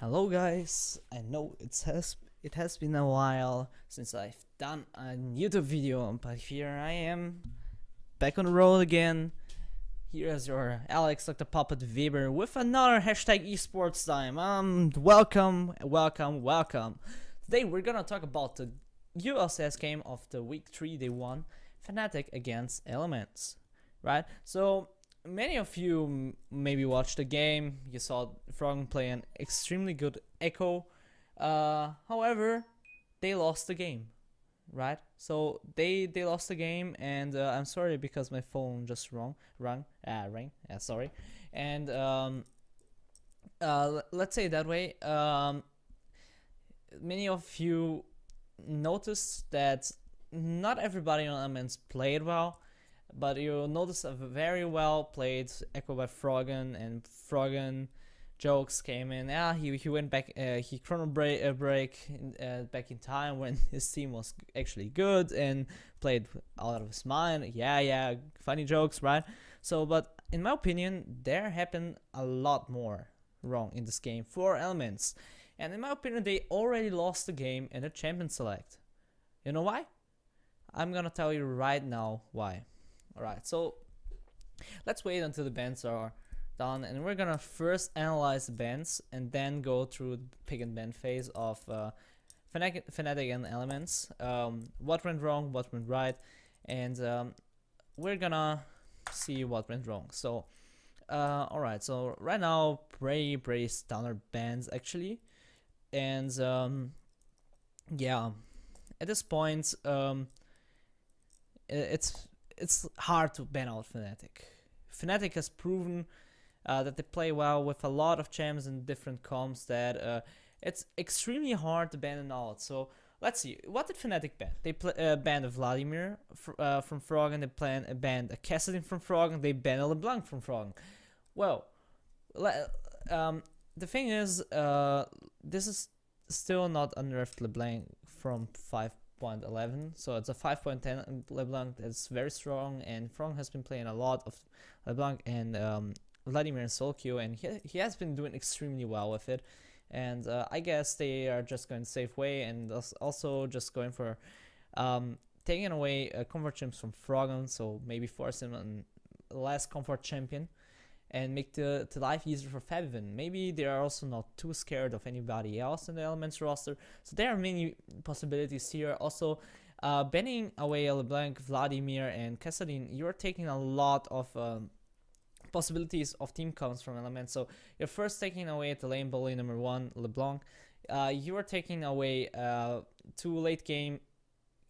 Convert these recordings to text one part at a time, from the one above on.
Hello guys, I know it has been a while since I've done a YouTube video, but here I am, back on the road again. Here is your Alex DrPuppet Weber with another hashtag esports time. Welcome. Today we're gonna talk about the ULCS game of the week 3 day 1, Fnatic against Elements, right? So many of you maybe watched the game. You saw Frog play an extremely good Echo. However, they lost the game, right? So they lost the game, and I'm sorry because my phone just rang. Sorry. And let's say it that way. Many of you noticed that not everybody on Elements played well, but you notice a very well played Echo by Froggen, and Froggen jokes came in. He went back, he chrono break back in time when his team was actually good and played out of his mind. Yeah, funny jokes, right? So, but in my opinion, there happened a lot more wrong in this game for Elements, and in my opinion, they already lost the game in the champion select. You know why? I'm gonna tell you right now why. Alright, so let's wait until the bans are done, and we're gonna first analyze the bans and then go through the pick and ban phase of Fnatic and Elements. What went wrong, what went right, and we're gonna see what went wrong. So alright, so right now pretty standard bans actually, and yeah, at this point it's hard to ban out Fnatic. Fnatic has proven that they play well with a lot of champs and different comps, that it's extremely hard to ban them out. So let's see, what did Fnatic ban? They banned Vladimir from Frog, and they banned a Kassadin from Frog, and they banned a LeBlanc from Frog. Well, the thing is, this is still not a nerfed LeBlanc from 5.11, so it's a 5.10 LeBlanc that's very strong, and Frog has been playing a lot of LeBlanc and Vladimir and solo queue, and he has been doing extremely well with it, and I guess they are just going the safe way, and also just going for taking away comfort champs from Froggen, so maybe force him on less comfort champion and make the life easier for Fabvin. Maybe they are also not too scared of anybody else in the Elements roster. So there are many possibilities here. Also, banning away LeBlanc, Vladimir, and Kassadin, you're taking a lot of possibilities of team counts from Elements. So you're first taking away the lane bully number 1, LeBlanc. You are taking away 2 late game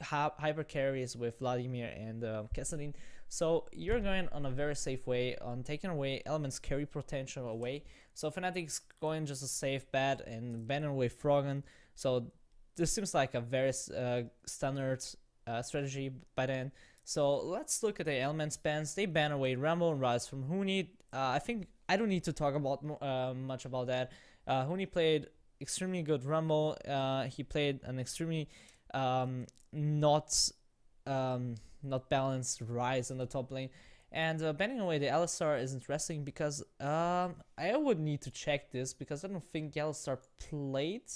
hyper carries with Vladimir and Kassadin. So you're going on a very safe way on taking away Elements carry potential away. So Fnatic's going just a safe bet and banning away Froggen. So this seems like a very standard strategy by then. So let's look at the Elements bans. They ban away Rumble and Rise from Huni. I think I don't need to talk about much about that. Huni played extremely good Rumble. He played an extremely not balanced Rise in the top lane, and banning away the Alistar is interesting because I would need to check this, because I don't think Alistar played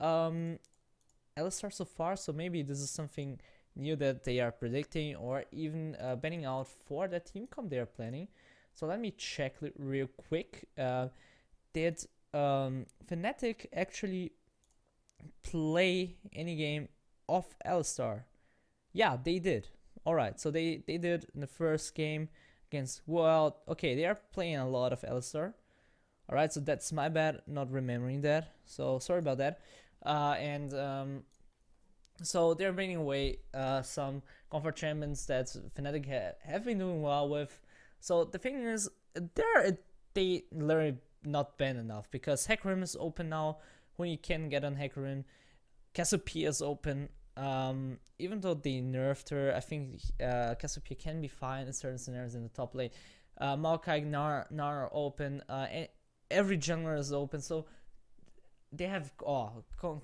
Alistar so far, so maybe this is something new that they are predicting, or even banning out for the team comp they are planning. So let me check real quick. Did Fnatic actually play any game of Alistar? Yeah, they did. Alright, so they did in the first game against, well, okay, they are playing a lot of Alistar. Alright, so that's my bad not remembering that, so sorry about that. So they're bringing away some comfort champions that Fnatic have been doing well with. So the thing is, they literally not banned enough, because Hecarim is open now. When you can get on Hecarim, Cassiopeia is open. Even though they nerfed her, I think Cassiopeia can be fine in certain scenarios in the top lane. Maokai, Gnar are open. Every jungler is open, so they have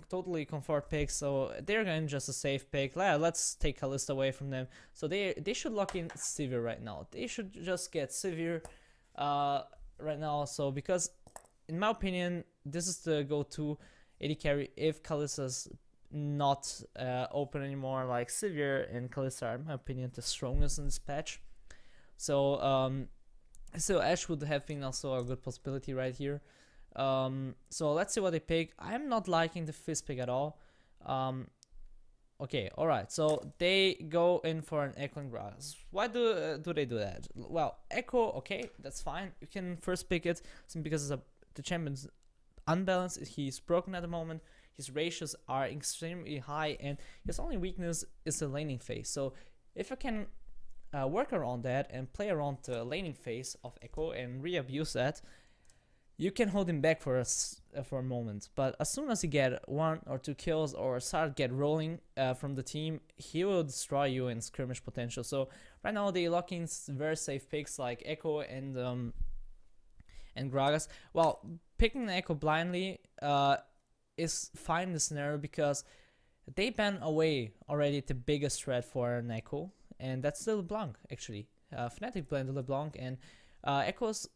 totally comfort picks. So they're going just a safe pick. Let's take Kalista away from them. So they should lock in Sivir right now. They should just get Sivir right now. So because in my opinion, this is the go-to AD carry if Kalista's not open anymore. Like Sivir and Kalista are, in my opinion, the strongest in this patch. So so Ashe would have been also a good possibility right here. So let's see what they pick. I'm not liking the Fizz pick at all. Okay, alright, so they go in for an Echo and Gragas. Why do they do that? Well, Echo, okay, that's fine. You can first pick it because the champion's unbalanced. He's broken at the moment. His ratios are extremely high, and his only weakness is the laning phase. So if you can work around that and play around the laning phase of Echo and re-abuse that, you can hold him back for a moment. But as soon as you get 1 or 2 kills or start get rolling from the team, he will destroy you in skirmish potential. So right now they lock in very safe picks like Echo and Gragas. Well, picking Echo blindly is fine in this scenario because they ban away already the biggest threat for an Echo, and that's the LeBlanc actually. Fnatic banned LeBlanc, and Echo's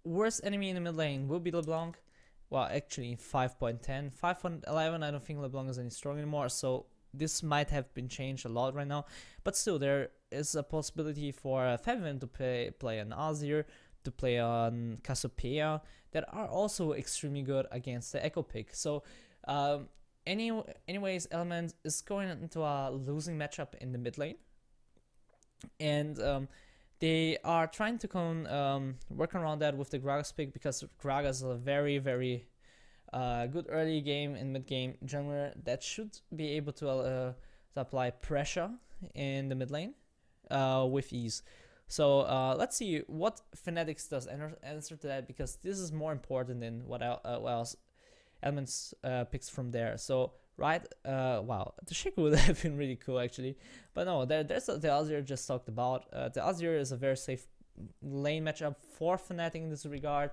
worst enemy in the mid lane will be LeBlanc. Well, actually 5.10, 5.11, I don't think LeBlanc is any strong anymore, so this might have been changed a lot right now. But still, there is a possibility for Fevin to play an Azir, to play on Cassiopeia, that are also extremely good against the Echo pick. So anyways, Element is going into a losing matchup in the mid lane, and they are trying to work around that with the Gragas pick, because Gragas is a very, very good early game and mid game jungler that should be able to apply pressure in the mid lane with ease. So let's see what Fnatic does answer to that, because this is more important than what else Elements picks from there. So right, wow, the Shaco would have been really cool actually, but no, there's the Azir just talked about. The Azir is a very safe lane matchup for Fnatic in this regard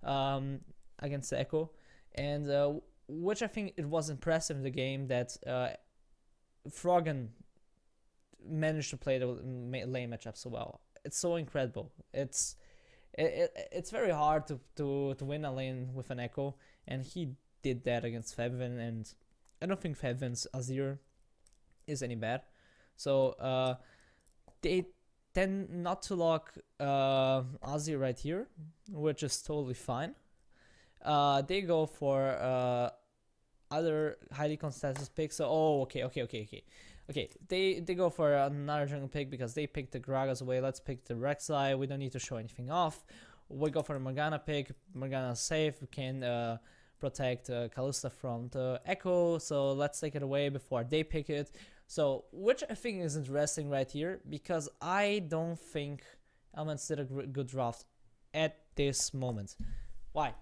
against the Echo, and which I think it was impressive in the game that Froggen managed to play the lane matchup so well. It's so incredible. It's very hard to win a lane with an Echo, and he did that against Fevin, and I don't think Fevin's Azir is any bad. So they tend not to lock Azir right here, which is totally fine. They go for other highly contested picks. So okay. They go for another jungle pick because they picked the Gragas away. Let's pick the Rek'Sai. We don't need to show anything off. We go for the Morgana pick. Morgana's safe. We can protect Kalista from the Echo, so let's take it away before they pick it. So which I think is interesting right here, because I don't think Elements did a good draft at this moment. Why?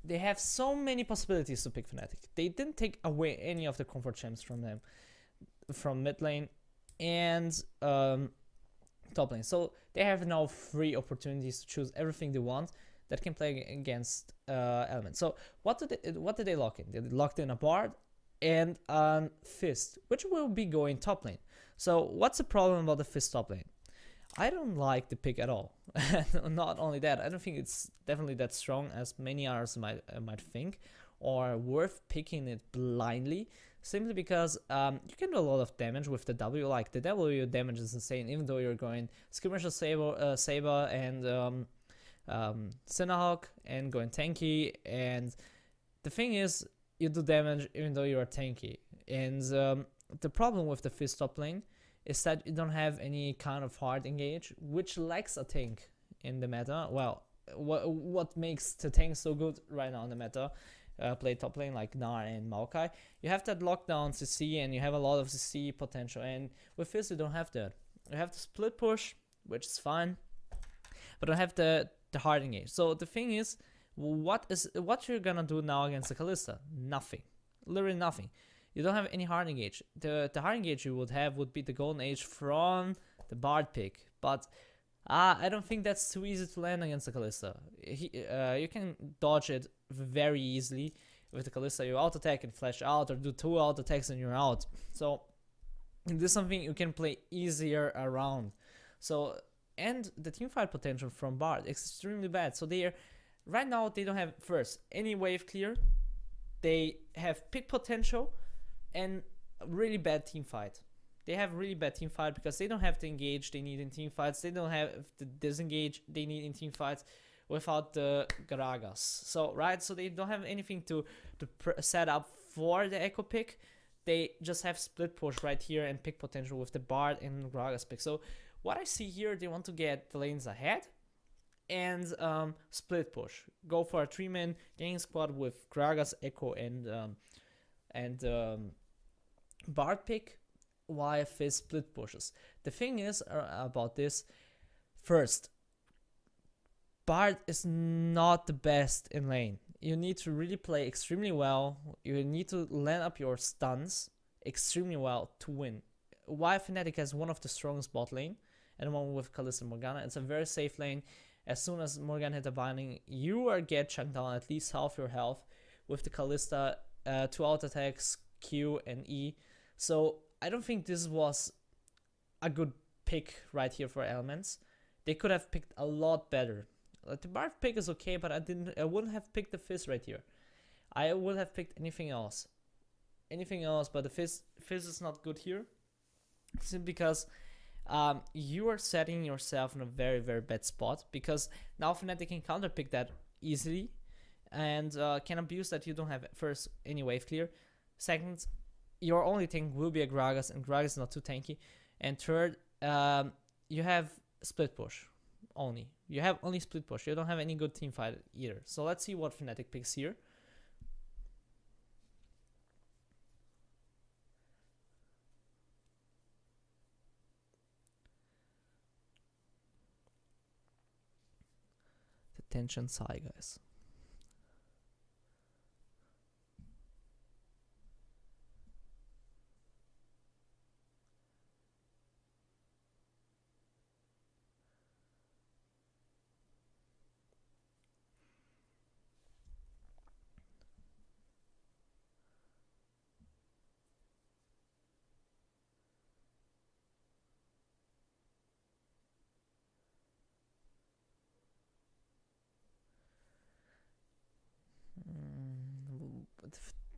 They have so many possibilities to pick Fnatic. They didn't take away any of the comfort champs from them, from mid lane and top lane. So they have now 3 opportunities to choose everything they want that can play against Elements. So what did they lock in? They locked in a Bard and a Fist, which will be going top lane. So what's the problem about the Fist top lane? I don't like the pick at all. Not only that, I don't think it's definitely that strong as many others might think, or worth picking it blindly, simply because you can do a lot of damage with the W. Like the W damage is insane, even though you're going Skirmisher Saber and Cinnahawk and going tanky, and the thing is you do damage even though you are tanky. And the problem with the Fizz top lane is that you don't have any kind of hard engage, which lacks a tank in the meta. Well, what makes the tank so good right now in the meta, play top lane like Gnar and Maokai, you have that lockdown CC and you have a lot of CC potential, and with Fizz you don't have that. You have the split push, which is fine, but don't have the hard engage. So the thing is, what you're gonna do now against the Kalista? Nothing, literally nothing. You don't have any hard engage. The hard engage you would be the golden age from the Bard pick, but I don't think that's too easy to land against the Kalista. You can dodge it very easily with the Kalista. You auto attack and flash out, or do 2 auto attacks and you're out. So this is something you can play easier around. So, and the teamfight potential from Bard is extremely bad. So they're right now they don't have first any wave clear. They have pick potential and really bad team fight. They have really bad team fight because they don't have the engage they need in team fights. They don't have the disengage they need in team fights without the Gragas. So right, so they don't have anything to set up for the echo pick. They just have split push right here and pick potential with the Bard and Gragas pick. So what I see here, they want to get the lanes ahead and split push. Go for a 3-man gang squad with Gragas, Echo, and Bard pick while Fizz split pushes. The thing is about this, first, Bard is not the best in lane. You need to really play extremely well. You need to land up your stuns extremely well to win. While Fnatic has one of the strongest bot lane, and one with Kalista and Morgana, it's a very safe lane. As soon as Morgana hit a binding, you are get chunked down at least half your health with the Kalista, 2 out attacks, Q and E. So I don't think this was a good pick right here for Elements. They could have picked a lot better. The Bard pick is okay, but I wouldn't have picked the Fizz right here. I would have picked anything else. But the Fizz is not good here. Simply because you are setting yourself in a very, very bad spot, because now Fnatic can counter pick that easily and can abuse that you don't have first any wave clear. Second, your only tank will be a Gragas, and Gragas is not too tanky. And third, you have split push only. You have only split push. You don't have any good team fight either. So let's see what Fnatic picks here. The tension's high, guys.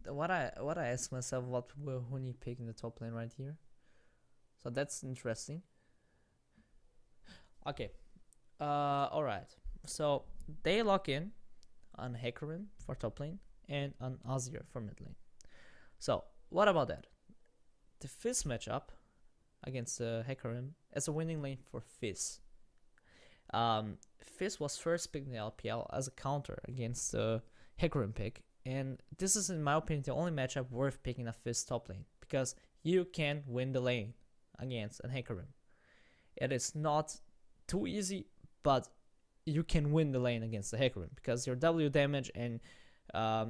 What I ask myself, what will Huni pick in the top lane right here? So that's interesting. Okay, all right. So they lock in on Hecarim for top lane and on Azir for mid lane. So what about that? The Fizz matchup against Hecarim as a winning lane for Fizz. Fizz was first picked in the LPL as a counter against the Hecarim pick, and this is, in my opinion, the only matchup worth picking a Fizz top lane, because you can win the lane against an Hecarim. It is not too easy, but you can win the lane against the Hecarim because your W damage, and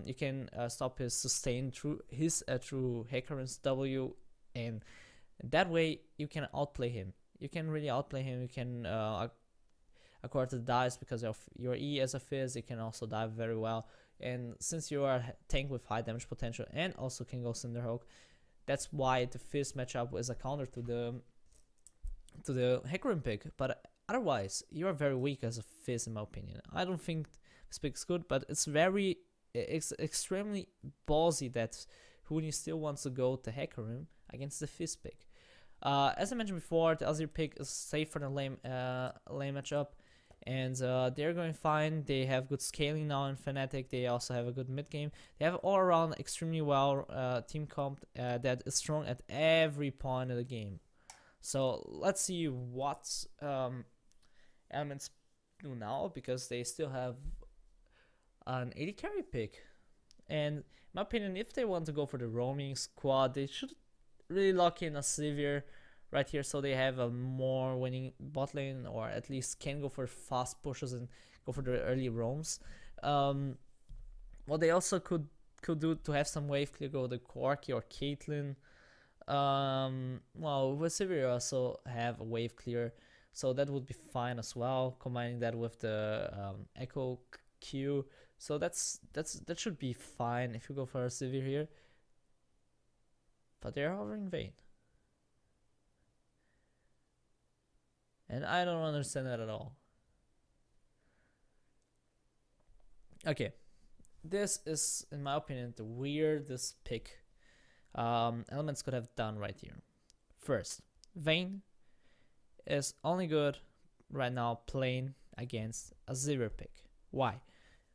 you can stop his sustain through Hecarim's W, and that way you can outplay him. You can really outplay him. You can acquire the dives because of your E as a Fizz. You can also dive very well, and since you are a tank with high damage potential and also can go Cinderhawk, that's why the Fizz matchup is a counter to the Hecarim pick. But otherwise, you are very weak as a Fizz, in my opinion. I don't think this pick is good, but it's extremely ballsy that Huni still wants to go to Hecarim against the Fizz pick. As I mentioned before, the Azir pick is safe for the lane matchup, and they're going fine. They have good scaling now in Fnatic. They also have a good mid game. They have all around extremely well team comp that is strong at every point of the game. So let's see what Elements do now, because they still have an AD carry pick. And in my opinion, if they want to go for the roaming squad, they should really lock in a Sivir right here, so they have a more winning bot lane, or at least can go for fast pushes and go for the early roams. What they also could do to have some wave clear, go the Corki or Caitlyn. Well, with Sivir also have a wave clear, so that would be fine as well, combining that with the Echo Q. So that should be fine if you go for a Sivir here. But they're hovering Vayne, and I don't understand that at all. Okay, this is, in my opinion, the weirdest pick Elements could have done right here. First, Vayne is only good right now playing against a Xivir pick. Why?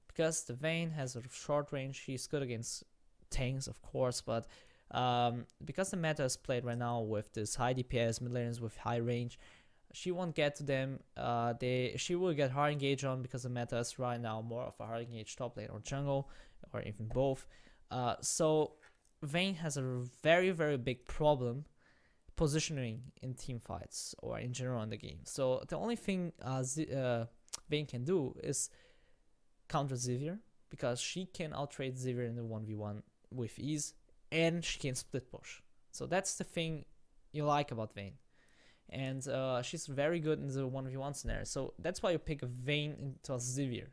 Because the Vayne has a short range, he's good against tanks, of course, but because the meta is played right now with this high DPS mid laners with high range, she won't get to them. She will get hard engage on because the meta is right now more of a hard engage top lane or jungle, or even both. So Vayne has a very, very big problem positioning in team fights or in general in the game. So the only thing Vayne can do is counter Xivir, because she can outtrade Xivir in the 1v1 with ease, and she can split push. So that's the thing you like about Vayne. And she's very good in the 1v1 scenario. So that's why you pick a Vayne into a Xivir.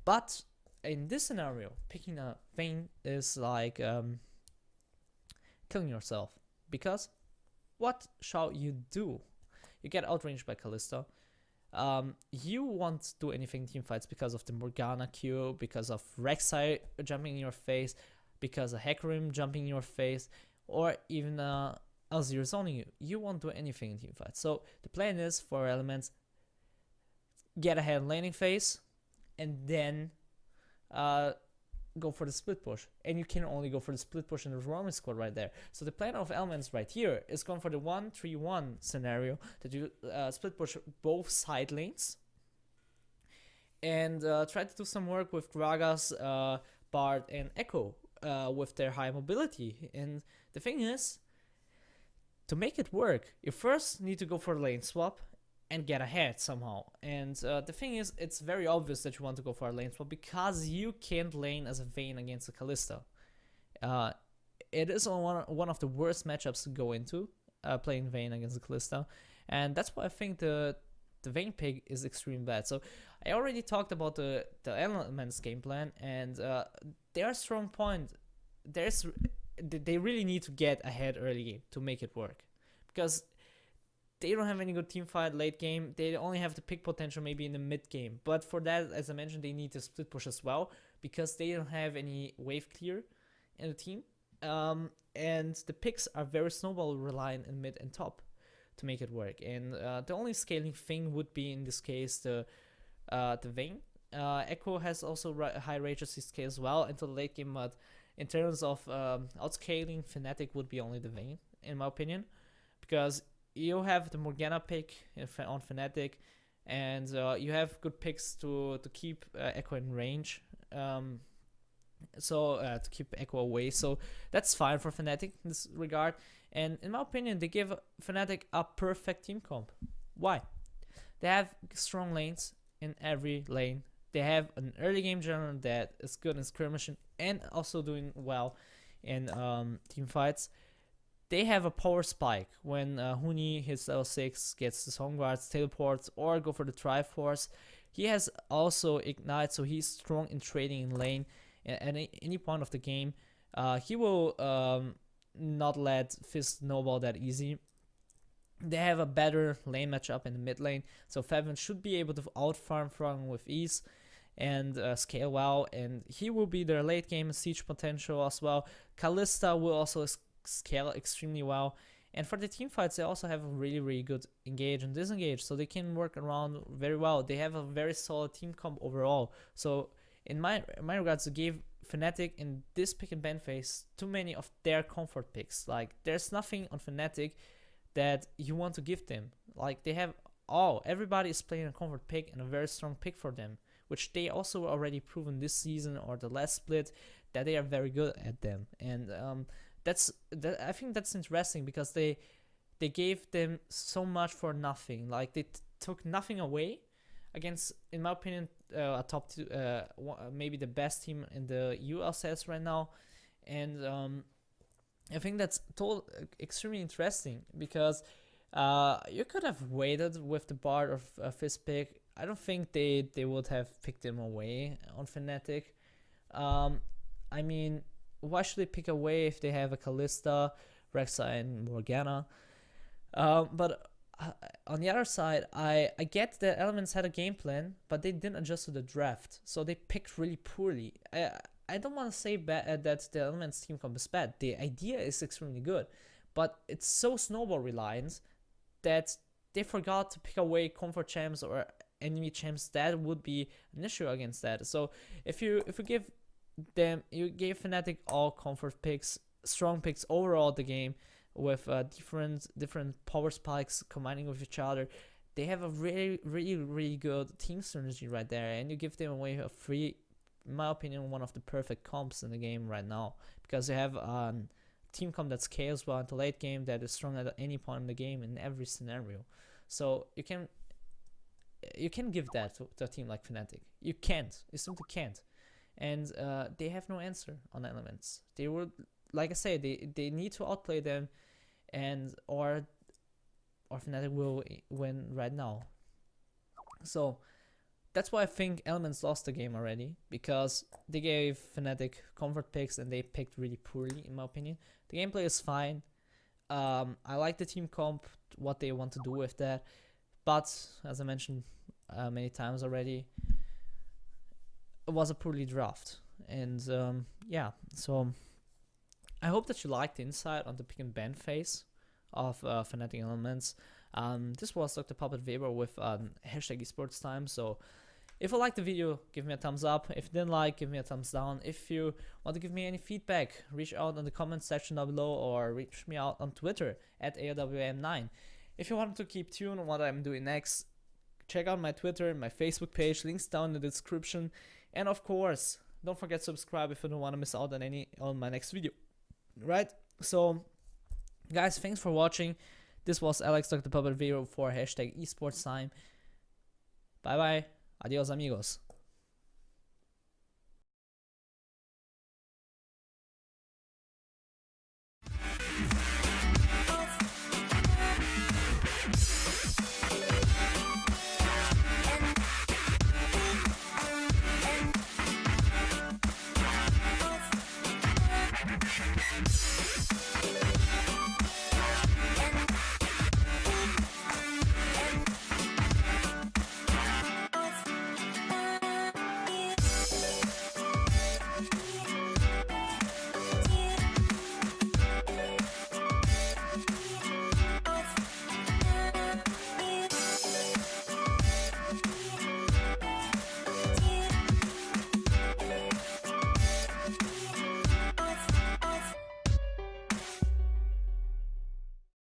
But in this scenario, picking a Vayne is like killing yourself. Because what shall you do? You get outranged by Kalista. You won't do anything in teamfights because of the Morgana Q, because of Rek'Sai jumping in your face, because of Hecarim jumping in your face, or even Azir zoning you. You won't do anything in teamfights. So the plan is for Elements, get ahead laning phase, and then go for the split push. And you can only go for the split push in the roaming squad right there. So the plan of Elements right here is going for the 1-3-1 scenario, that you split push both side lanes and try to do some work with Gragas, Bard, and Echo with their high mobility. And the thing is, to make it work, you first need to go for a lane swap and get ahead somehow. And the thing is, it's very obvious that you want to go for a lane swap because you can't lane as a Vayne against a Kalista. It is one of the worst matchups to go into, playing Vayne against a Kalista. And that's why I think the Vayne pick is extremely bad. So I already talked about the Elements game plan, and their strong point, they really need to get ahead early game to make it work, because they don't have any good team fight late game. They only have the pick potential maybe in the mid game, but for that, as I mentioned, they need to split push as well, because they don't have any wave clear in the team, and the picks are very snowball reliant in mid and top to make it work. And the only scaling thing would be in this case the Vayne. Echo has also high rage scale as well into the late game, but in terms of outscaling, Fnatic would be only the Vayne, in my opinion, because you have the Morgana pick on Fnatic, and you have good picks to keep Echo in range, to keep Echo away. So that's fine for Fnatic in this regard. And in my opinion, they give Fnatic a perfect team comp. Why? They have strong lanes in every lane. They have an early game general that is good in skirmishing and also doing well in team fights. They have a power spike when Huni hits level 6, gets his home guards, teleports, or go for the Triforce. He has also Ignite, so he's strong in trading in lane at any point of the game. He will not let Fizz snowball that easy. They have a better lane matchup in the mid lane, so Faven should be able to outfarm Frog with ease and scale well, and he will be their late game siege potential as well. Kalista will also scale extremely well, and for the team fights, they also have a really, really good engage and disengage, so they can work around very well. They have a very solid team comp overall. So in my regards, to give Fnatic in this pick and ban phase too many of their comfort picks. Like, there's nothing on Fnatic that you want to give them. Like, they have everybody is playing a comfort pick and a very strong pick for them, which they also already proven this season or the last split that they are very good at them. And I think that's interesting, because they gave them so much for nothing. Like, they took nothing away against, in my opinion, a top two, maybe the best team in the ULCS right now. And I think that's extremely interesting, because you could have waited with the Bard or Fizz pick. I don't think they would have picked him away on Fnatic. I mean, why should they pick away if they have a Kalista, Rek'Sai, and Morgana? But on the other side, I get that Elements had a game plan, but they didn't adjust to the draft, so they picked really poorly. I don't want to say that the Elements team comp is bad. The idea is extremely good, but it's so snowball reliant that they forgot to pick away comfort champs or enemy champs that would be an issue against that. So if you give them, you gave Fnatic all comfort picks, strong picks overall the game, with different power spikes combining with each other. They have a really good team synergy right there, and you give them away a free, in my opinion, one of the perfect comps in the game right now, because you have team comp that scales well into late game, that is strong at any point in the game in every scenario. So you can give that to a team like Fnatic. You can't. You simply can't. And they have no answer on Elements. They would, like I say, they need to outplay them, and or Fnatic will win right now. So that's why I think Elements lost the game already, because they gave Fnatic comfort picks and they picked really poorly, in my opinion. The gameplay is fine. I like the team comp, what they want to do with that, but as I mentioned many times already, it was a poorly draft. And yeah, so I hope that you liked the insight on the pick and ban phase of Fnatic Elements. This was DrPuppet Weber with hashtag esports time. So if you liked the video, give me a thumbs up. If you didn't like, give me a thumbs down. If you want to give me any feedback, reach out in the comment section down below, or reach me out on Twitter at AOWM9. If you want to keep tuned on what I'm doing next, check out my Twitter and my Facebook page, links down in the description. And of course, don't forget to subscribe if you don't want to miss out on my next video. Right? So guys, thanks for watching. This was Alex, DrPuppet Weber for hashtag esports time. Bye bye. Adios amigos.